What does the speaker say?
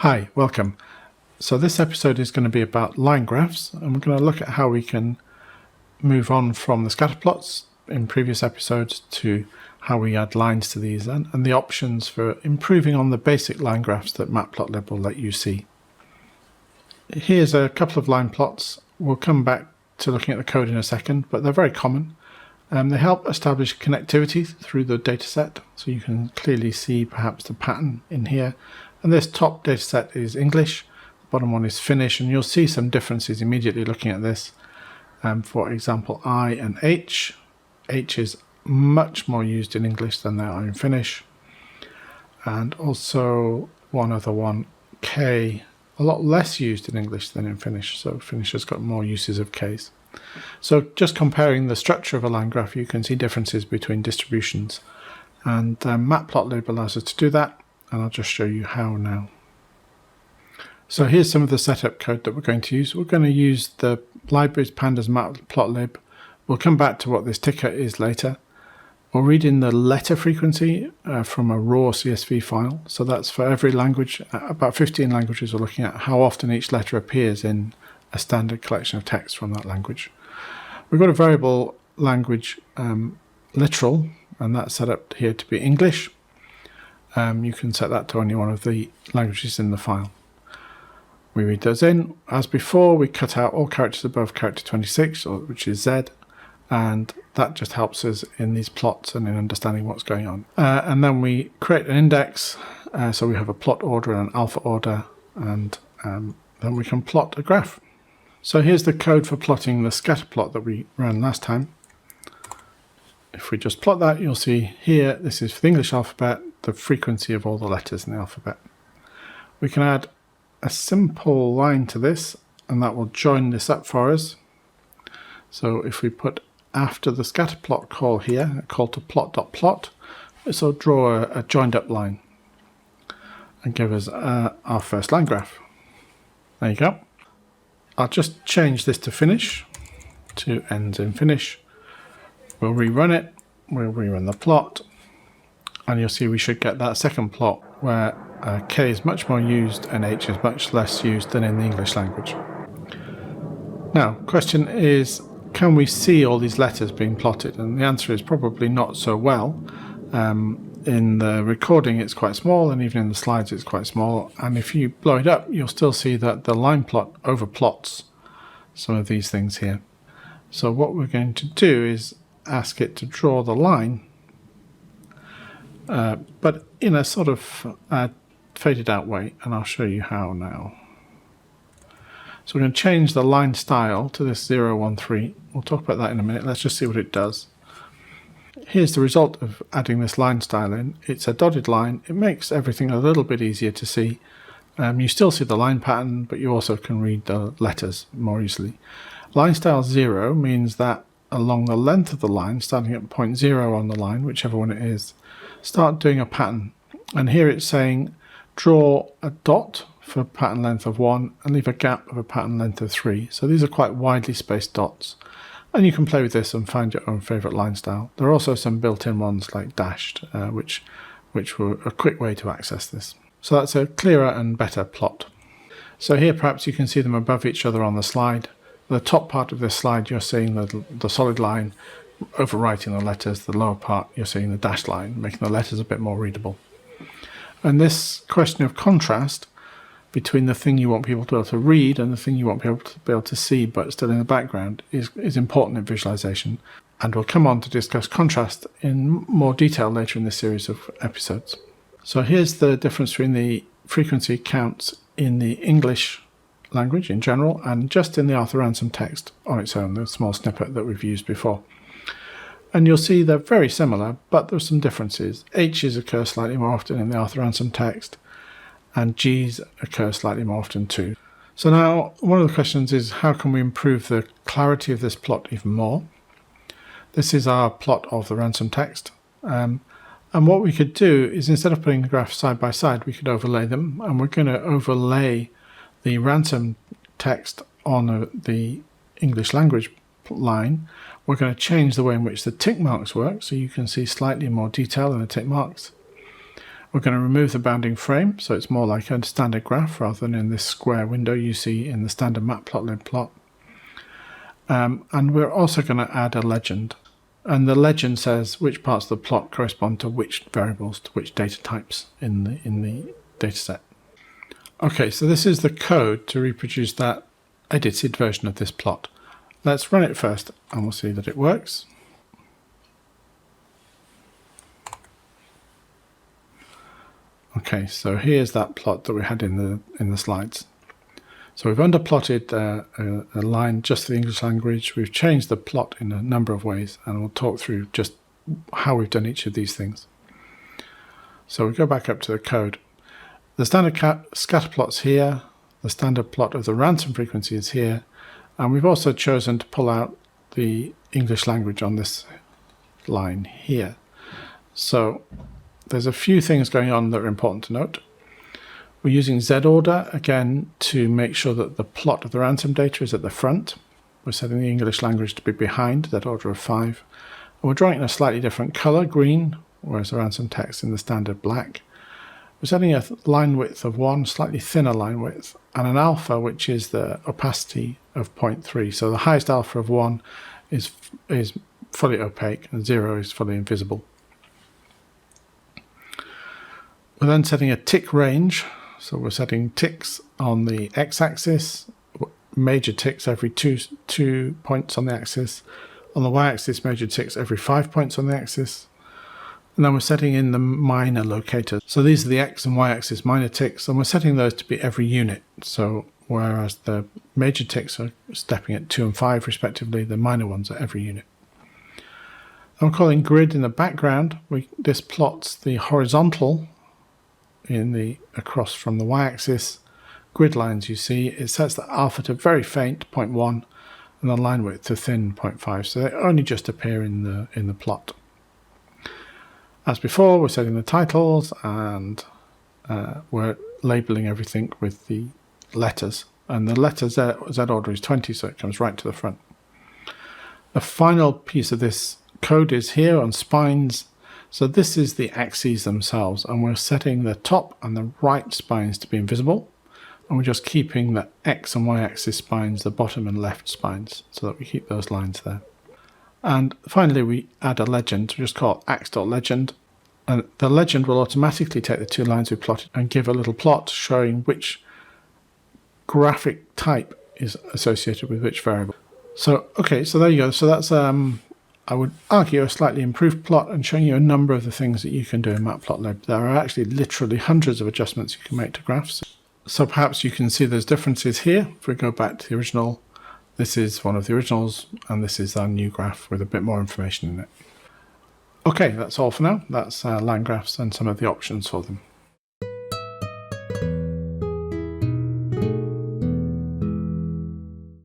Hi, welcome. So this episode is going to be about line graphs, and we're going to look at how we can move on from the scatter plots in previous episodes to how we add lines to these and the options for improving on the basic line graphs that Matplotlib will let you see. Here's a couple of line plots. We'll come back to looking at the code in a second, but they're very common. They help establish connectivity through the dataset, so you can clearly see perhaps the pattern in here. And this top dataset is English, the bottom one is Finnish, and you'll see some differences immediately looking at this. For example, I and H. H is much more used in English than they are in Finnish. And also one other one, K, a lot less used in English than in Finnish, so Finnish has got more uses of Ks. So just comparing the structure of a line graph, you can see differences between distributions. And Matplotlib allows us to do that, and I'll just show you how now. So here's some of the setup code that we're going to use. We're going to use the libraries pandas Matplotlib. We'll come back to what this ticker is later. We'll read in the letter frequency from a raw CSV file. So that's for every language, about 15 languages we're looking at, how often each letter appears in a standard collection of text from that language. We've got a variable language literal, and that's set up here to be English. You can set that to any one of the languages in the file. We read those in. As before, we cut out all characters above character 26, which is Z, and that just helps us in these plots and in understanding what's going on. And then we create an index, so we have a plot order and an alpha order, and then we can plot a graph. So here's the code for plotting the scatter plot that we ran last time. If we just plot that, you'll see here, this is for the English alphabet, the frequency of all the letters in the alphabet. We can add a simple line to this, and that will join this up for us. So if we put after the scatterplot call here, a call to plot.plot, this will draw a joined up line and give us our first line graph. There you go. I'll just change this to Finnish, to ends in Finnish. We'll rerun it, we'll rerun the plot, and you'll see we should get that second plot where K is much more used and H is much less used than in the English language. Now, question is, can we see all these letters being plotted? And the answer is probably not so well. In the recording it's quite small, and even in the slides it's quite small, and if you blow it up you'll still see that the line plot overplots some of these things here. So what we're going to do is ask it to draw the line, but in a sort of faded out way, and I'll show you how now. So we're going to change the line style to this 013. We'll talk about that in a minute. Let's just see what it does. Here's the result of adding this line style in. It's a dotted line. It makes everything a little bit easier to see. You still see the line pattern, but you also can read the letters more easily. Line style 0 means that along the length of the line, starting at point 0 on the line, whichever one it is, start doing a pattern. And here it's saying draw a dot for pattern length of 1 and leave a gap of a pattern length of 3. So these are quite widely spaced dots. And you can play with this and find your own favourite line style. There are also some built-in ones like dashed, which were a quick way to access this. So that's a clearer and better plot. So here perhaps you can see them above each other on the slide. The top part of this slide you're seeing the solid line overwriting the letters. The lower part you're seeing the dashed line, making the letters a bit more readable. And this question of contrast between the thing you want people to be able to read and the thing you want people to be able to see but still in the background is important in visualization. And we'll come on to discuss contrast in more detail later in this series of episodes. So here's the difference between the frequency counts in the English language in general and just in the Arthur Ransom text on its own, the small snippet that we've used before. And you'll see they're very similar, but there's some differences. H's occur slightly more often in the Arthur Ransom text, and G's occur slightly more often too. So now one of the questions is, how can we improve the clarity of this plot even more? This is our plot of the Ransom text. And what we could do is, instead of putting the graphs side by side, we could overlay them. And we're going to overlay the Ransom text on the English language line. We're going to change the way in which the tick marks work, so you can see slightly more detail in the tick marks. We're going to remove the bounding frame, so it's more like a standard graph rather than in this square window you see in the standard matplotlib plot. And we're also going to add a legend. And the legend says which parts of the plot correspond to which variables, to which data types in the dataset. Okay, so this is the code to reproduce that edited version of this plot. Let's run it first and we'll see that it works. Okay, so here's that plot that we had in the slides. So we've underplotted a line just for the English language. We've changed the plot in a number of ways, and we'll talk through just how we've done each of these things. So we go back up to the code. The standard scatter plot's here. The standard plot of the ransom frequency is here. And we've also chosen to pull out the English language on this line here. So there's a few things going on that are important to note. We're using Z order again to make sure that the plot of the ransom data is at the front. We're setting the English language to be behind, Z order of 5. And we're drawing it in a slightly different color, green, whereas the ransom text in the standard black. We're setting a line width of 1, slightly thinner line width, and an alpha, which is the opacity of 0.3. So the highest alpha of 1 is fully opaque and 0 is fully invisible. We're then setting a tick range. So we're setting ticks on the x-axis, major ticks every two points on the axis. On the y-axis, major ticks every 5 points on the axis. And then we're setting in the minor locators. So these are the x and y-axis minor ticks, and we're setting those to be every unit. So whereas the major ticks are stepping at 2 and 5 respectively, the minor ones are every unit. I'm calling grid in the background. This plots the horizontal across from the y-axis grid lines you see. It sets the alpha to very faint, 0.1, and the line width to thin, 0.5. So they only just appear in the plot. As before, we're setting the titles and we're labeling everything with the letters. And the letter Z order is 20, so it comes right to the front. The final piece of this code is here on spines. So this is the axes themselves, and we're setting the top and the right spines to be invisible, and we're just keeping the x and y axis spines, the bottom and left spines, so that we keep those lines there. And finally we add a legend. We just call it ax.legend, and the legend will automatically take the two lines we plotted and give a little plot showing which graphic type is associated with which variable. So okay, so there you go. So that's I would argue a slightly improved plot and showing you a number of the things that you can do in Matplotlib. There are actually literally hundreds of adjustments you can make to graphs. So perhaps you can see there's differences here. If we go back to the original, this is one of the originals, and this is our new graph with a bit more information in it. Okay, that's all for now. That's Linegraphs and some of the options for them.